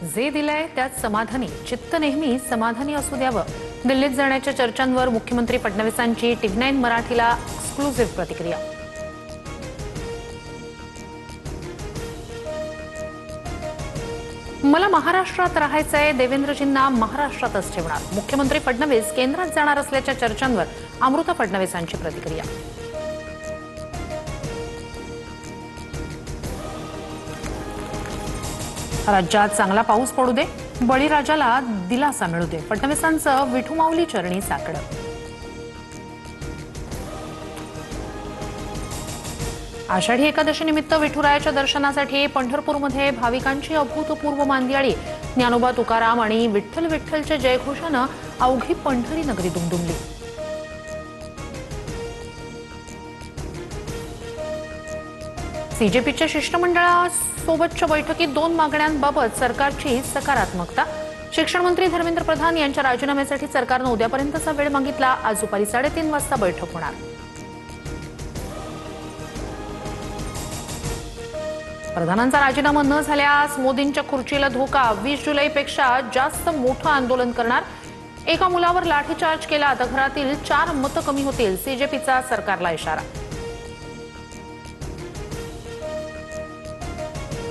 जे दिलंय त्यात समाधानी, चित्त नेहमी समाधानी असू द्यावं. दिल्लीत जाण्याच्या चर्चांवर मुख्यमंत्री फडणवीसांची TV9 मराठीला एक्सक्लुझिव्ह प्रतिक्रिया. मला महाराष्ट्रात राहायचंय, देवेंद्रजींना महाराष्ट्रातच ठेवणार. मुख्यमंत्री फडणवीस केंद्रात जाणार असल्याच्या चर्चांवर अमृता फडणवीसांची प्रतिक्रिया. राज्यात चांगला पाऊस पडू दे, बळीराजाला दिलासा मिळू दे. फडणवीसांचं विठुमाऊली चरणी साकडं. आषाढी एकादशी निमित्त विठुरायाच्या दर्शनासाठी पंढरपूरमध्ये भाविकांची अभूतपूर्व मांदियाळी. ज्ञानोबा तुकाराम आणि विठ्ठल विठ्ठलच्या जयघोषानं अवघी पंढरी नगरी दुमदुमली. सीजेपीच्या शिष्टमंडळासोबतच्या बैठकीत 2 मागण्यांबाबत सरकारची सकारात्मकता. शिक्षण मंत्री धर्मेंद्र प्रधान यांच्या राजीनाम्यासाठी सरकारनं उद्यापर्यंतचा वेळ मागितला. आज दुपारी 3:30 वाजता बैठक होणार. प्रधानांचा राजीनामा न झाल्यास मोदींच्या खुर्चीला धोका. 20 जुलैपेक्षा जास्त मोठं आंदोलन करणार. एका मुलावर लाठीचार्ज केला तर घरातील 4 मतं कमी होतील. सीजेपीचा सरकारला इशारा.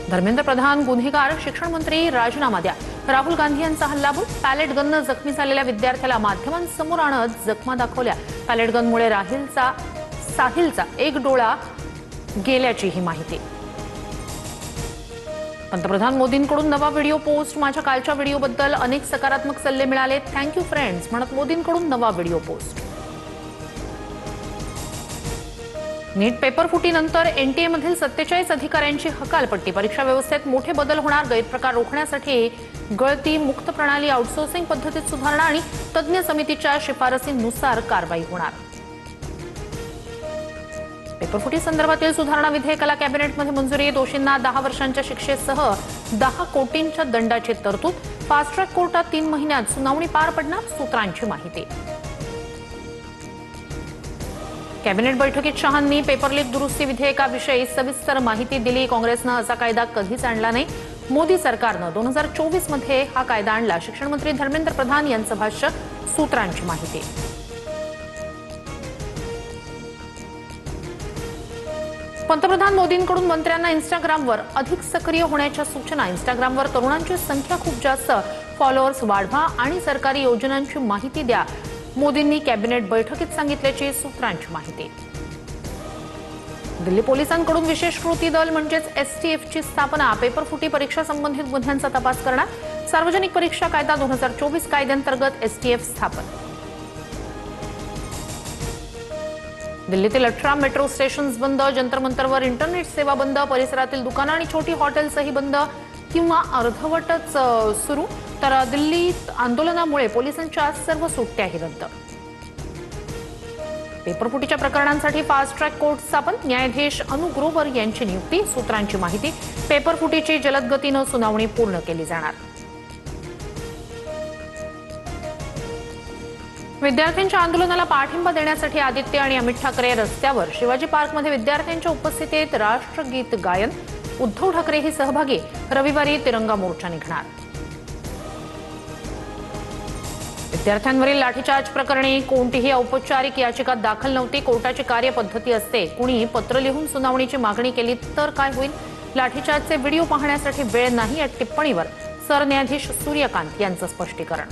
धर्मेंद्र प्रधान गुन्हेगार, शिक्षण मंत्री राजीनामा द्या. राहुल गांधी यांचा हल्लाबोल. पॅलेट गननं जखमी झालेल्या विद्यार्थ्याला माध्यमांसमोर आणत जखमा दाखवल्या. पॅलेट गनमुळे साहिलचा एक डोळा गेल्याची ही माहिती. पंतप्रधान मोदींकडून नवा व्हिडिओ पोस्ट. माझ्या कालच्या व्हिडिओबद्दल अनेक सकारात्मक सल्ले मिळाले. थँक्यू फ्रेंड्स म्हणत मोदींकडून नवा व्हिडिओ पोस्ट. नीट पेपर फुटीनंतर एनटीएमधील 47 अधिकाऱ्यांची हकालपट्टी. परीक्षा व्यवस्थेत मोठे बदल होणार. गैरप्रकार रोखण्यासाठी गळती मुक्त प्रणाली, आउटसोर्सिंग पद्धतीत सुधारणा आणि तज्ज्ञ समितीच्या शिफारसींनुसार कारवाई होणार. पेपरफुटी संदर्भातील सुधारणा विधेयकाला कॅबिनेटमध्ये मंजुरी. दोषींना 10 वर्षांच्या शिक्षेसह 10 कोटींच्या दंडाची तरतूद. फास्ट ट्रॅक कोर्टात 3 महिन्यात सुनावणी पार पडणार. सूत्रांची माहिती. कॅबिनेट बैठकीत शहांनी पेपर लीक दुरुस्ती विधेयकाविषयी सविस्तर माहिती दिली. काँग्रेसनं असा कायदा कधीच आणला नाही. मोदी सरकारनं 2024 मध्ये हा कायदा आणला. शिक्षण मंत्री धर्मेंद्र प्रधान यांचं भाष्य. सूत्रांची माहिती. पंतप्रधान मोदींकडून मंत्र्यांना इंस्टाग्रामवर अधिक सक्रिय होण्याच्या सूचना. इंस्टाग्रामवर तरुणांची संख्या खूप जास्त. फॉलोअर्स वाढवा आणि सरकारी योजनांची माहिती द्या. मोदींनी कॅबिनेट बैठकीत सांगितल्याची सूत्रांची माहिती. दिल्ली पोलिसांकडून विशेष कृती दल म्हणजेच STFची स्थापना. पेपरफुटी परीक्षा संबंधित गुन्ह्यांचा तपास करणार. सार्वजनिक परीक्षा कायदा 2024 कायद्यांतर्गत STF स्थापन. दिल्लीतील 18 मेट्रो स्टेशन्स बंद. जंतर मंतरवर इंटरनेट सेवा बंद. परिसरातील दुकानं आणि छोटी हॉटेल्सही बंद किंवा अर्धवटच सुरू. तर दिल्लीत आंदोलनामुळे पोलिसांच्या सर्व सुट्ट्याही रद्द. पेपरफुटीच्या प्रकरणांसाठी फास्ट ट्रॅक कोर्ट स्थापन. न्यायाधीश अनु ग्रोवर यांची नियुक्ती. सूत्रांची माहिती. पेपरफुटीची जलद गतीनं सुनावणी पूर्ण केली जाणार. विद्यार्थ्यांच्या आंदोलनाला पाठिंबा देण्यासाठी आदित्य आणि अमित ठाकरे रस्त्यावर. शिवाजी पार्कमध्ये विद्यार्थ्यांच्या उपस्थितीत राष्ट्रगीत गायन. उद्धव ठाकरेही सहभागी. रविवारी तिरंगा मोर्चा निघणार. विद्यार्थ्यांवरील लाठीचार्ज प्रकरणी कोणतीही औपचारिक याचिका दाखल नव्हती. कोर्टाची कार्यपद्धती असते. कुणी पत्र लिहून सुनावणीची मागणी केली तर काय होईल? लाठीचार्जचे व्हिडिओ पाहण्यासाठी वेळ नाही या टिप्पणीवर सरन्यायाधीश सूर्यकांत यांचं स्पष्टीकरण.